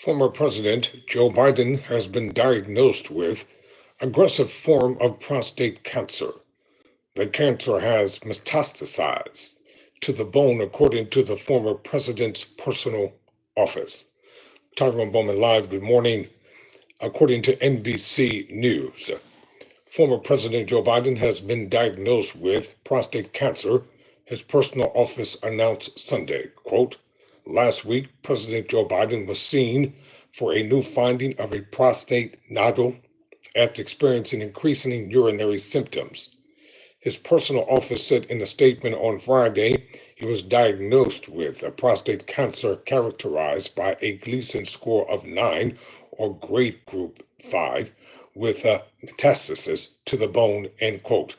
Former President Joe Biden has been diagnosed with aggressive form of prostate cancer. The cancer has metastasized to the bone, according to the former president's personal office. Tyrone Bowman Live, good morning. According to NBC News, former President Joe Biden has been diagnosed with prostate cancer. His personal office announced Sunday, quote, "Last week, President Joe Biden was seen for a new finding of a prostate nodule after experiencing increasing urinary symptoms." His personal office said in a statement on Friday he was diagnosed with a prostate cancer characterized by a Gleason score of 9 or grade group 5 with a metastasis to the bone, end quote.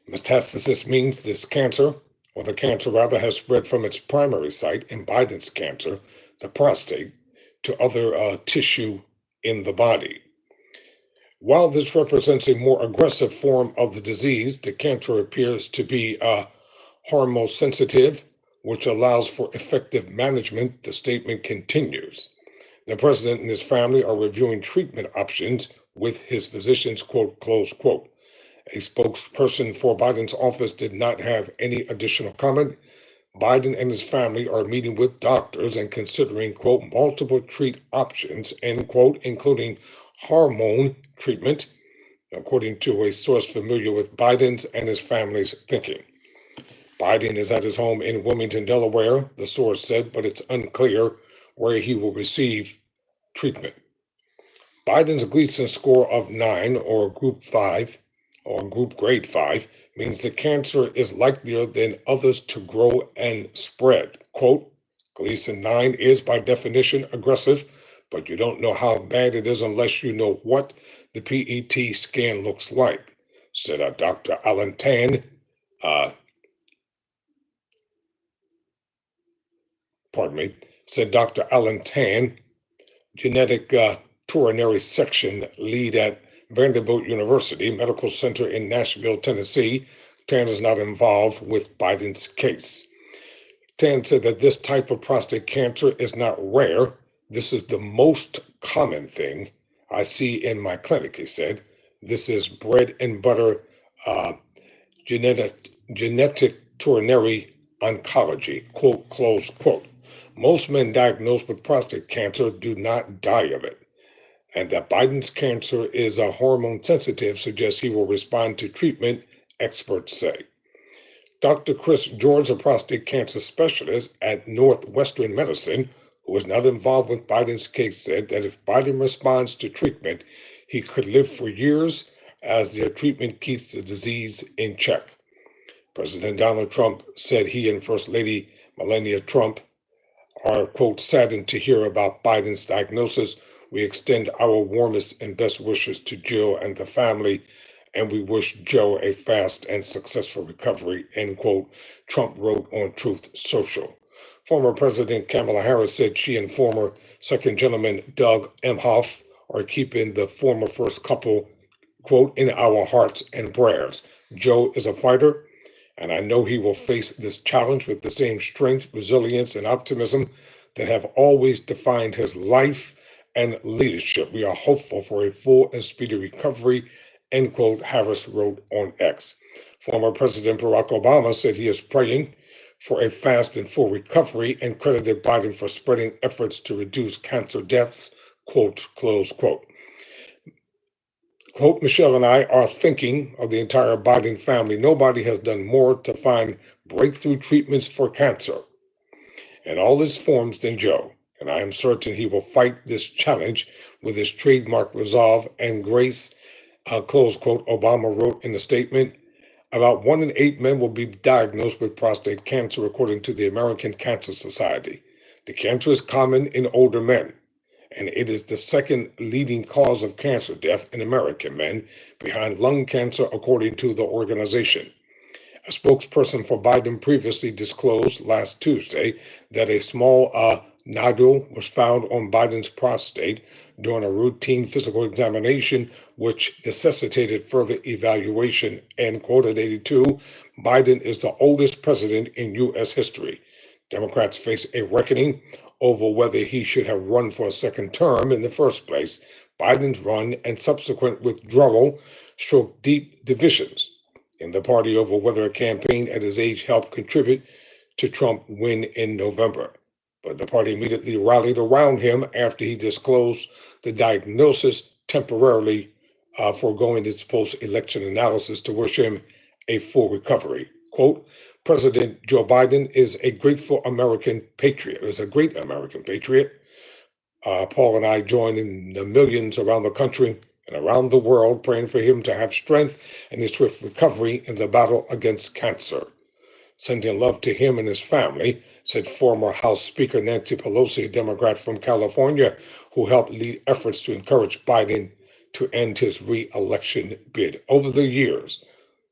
Metastasis means this cancer, or the cancer rather, has spread from its primary site in Biden's cancer, the prostate, to other tissue in the body. While this represents a more aggressive form of the disease, the cancer appears to be hormone sensitive, which allows for effective management, the statement continues. The president and his family are reviewing treatment options with his physicians, quote, close quote. A spokesperson for Biden's office did not have any additional comment. Biden and his family are meeting with doctors and considering, quote, multiple treat options, end quote, including hormone treatment, according to a source familiar with Biden's and his family's thinking. Biden is at his home in Wilmington, Delaware, the source said, but it's unclear where he will receive treatment. Biden's Gleason score of 9 or group 5 or group grade 5 means the cancer is likelier than others to grow and spread. Quote, Gleason 9 is by definition aggressive, but you don't know how bad it is unless you know what the PET scan looks like, said Dr. Alan Tan, said Dr. Alan Tan, genetic urinary section lead at Vanderbilt University Medical Center in Nashville, Tennessee. Tan is not involved with Biden's case. Tan said that this type of prostate cancer is not rare. This is the most common thing I see in my clinic, he said. This is bread and butter genetic urinary oncology, quote, close quote. Most men diagnosed with prostate cancer do not die of it. And that Biden's cancer is a hormone sensitive suggests he will respond to treatment, experts say. Dr. Chris George, a prostate cancer specialist at Northwestern Medicine, who is not involved with Biden's case, said that if Biden responds to treatment, he could live for years as the treatment keeps the disease in check. President Donald Trump said he and First Lady Melania Trump are, quote, saddened to hear about Biden's diagnosis. We extend our warmest and best wishes to Jill and the family, and we wish Joe a fast and successful recovery, end quote, Trump wrote on Truth Social. Former President Kamala Harris said she and former Second Gentleman Doug Emhoff are keeping the former first couple, quote, in our hearts and prayers. Joe is a fighter, and I know he will face this challenge with the same strength, resilience, and optimism that have always defined his life and leadership. We are hopeful for a full and speedy recovery, end quote, Harris wrote on X. Former President Barack Obama said he is praying for a fast and full recovery and credited Biden for spreading efforts to reduce cancer deaths, quote, close quote. Quote, Michelle and I are thinking of the entire Biden family. Nobody has done more to find breakthrough treatments for cancer in all its forms than Joe. And I am certain he will fight this challenge with his trademark resolve and grace, close quote, Obama wrote in a statement. About 1 in 8 men will be diagnosed with prostate cancer, according to the American Cancer Society. The cancer is common in older men, and it is the second leading cause of cancer death in American men, behind lung cancer, according to the organization. A spokesperson for Biden previously disclosed last Tuesday that a small nodule was found on Biden's prostate during a routine physical examination, which necessitated further evaluation. And quoted 82, Biden is the oldest president in U.S. history. Democrats face a reckoning over whether he should have run for a second term in the first place. Biden's run and subsequent withdrawal struck deep divisions in the party over whether a campaign at his age helped contribute to Trump's win in November. But the party immediately rallied around him after he disclosed the diagnosis, temporarily foregoing its post-election analysis to wish him a full recovery. Quote, President Joe Biden is a grateful American patriot, is a great American patriot. Paul and I join in the millions around the country and around the world praying for him to have strength and a swift recovery in the battle against cancer. Sending love to him and his family, said former House Speaker Nancy Pelosi, a Democrat from California, who helped lead efforts to encourage Biden to end his re-election bid. Over the years,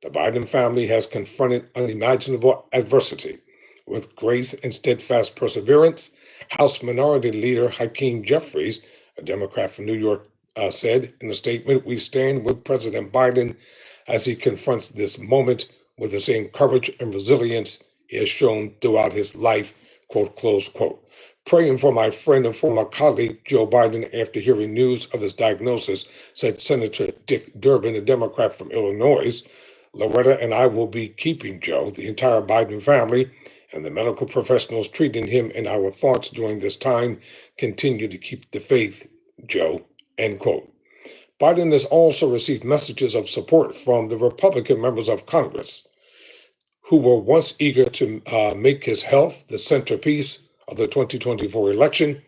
the Biden family has confronted unimaginable adversity with grace and steadfast perseverance. House Minority Leader Hakeem Jeffries, a Democrat from New York, said in a statement, "We stand with President Biden as he confronts this moment with the same courage and resilience he has shown throughout his life," quote, close quote. Praying for my friend and former colleague Joe Biden after hearing news of his diagnosis, said Senator Dick Durbin, a Democrat from Illinois. Loretta and I will be keeping Joe, the entire Biden family, and the medical professionals treating him in our thoughts during this time. Continue to keep the faith, Joe, end quote. Biden has also received messages of support from the Republican members of Congress who were once eager to make his health the centerpiece of the 2024 election.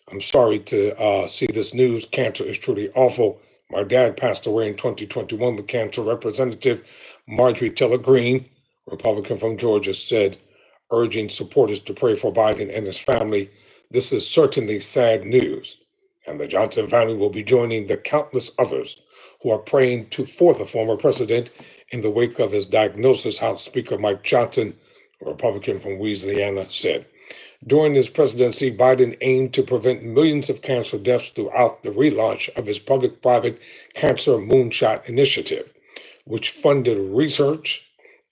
I'm sorry to see this news. Cancer is truly awful. My dad passed away in 2021 with cancer. Representative Marjorie Taylor Greene, Republican from Georgia, said, urging supporters to pray for Biden and his family. This is certainly sad news, and the Johnson family will be joining the countless others who are praying for the former president in the wake of his diagnosis, House Speaker Mike Johnson, a Republican from Louisiana, said. During his presidency, Biden aimed to prevent millions of cancer deaths throughout the relaunch of his public-private cancer moonshot initiative, which funded research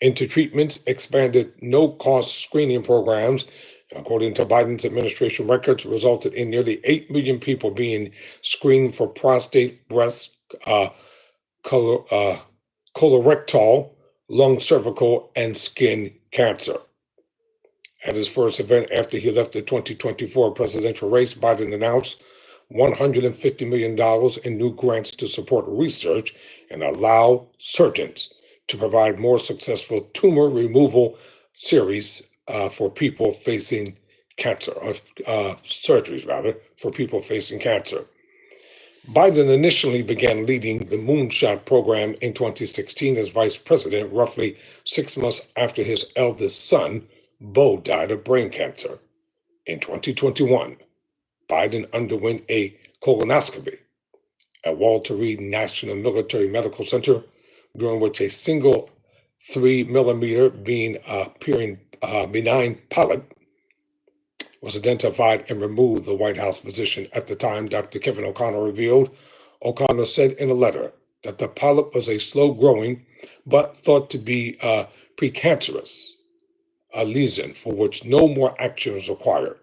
into treatments, expanded no-cost screening programs, according to Biden's administration records, resulted in nearly 8 million people being screened for prostate, breast, colorectal, lung, cervical, and skin cancer. At his first event after he left the 2024 presidential race, Biden announced $150 million in new grants to support research and allow surgeons to provide more successful tumor removal series for people facing cancer, surgeries rather, for people facing cancer. Biden initially began leading the Moonshot program in 2016 as vice president, roughly 6 months after his eldest son, Beau, died of brain cancer. In 2021, Biden underwent a colonoscopy at Walter Reed National Military Medical Center, during which a single 3-millimeter benign polyp was identified and removed, the White House physician at the time, Dr. Kevin O'Connor, revealed. O'Connor said in a letter that the polyp was a slow-growing but thought to be precancerous, a lesion for which no more action was required.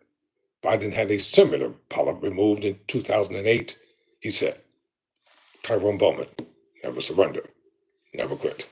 Biden had a similar polyp removed in 2008, he said. Tyrone Bowman, never surrender, never quit.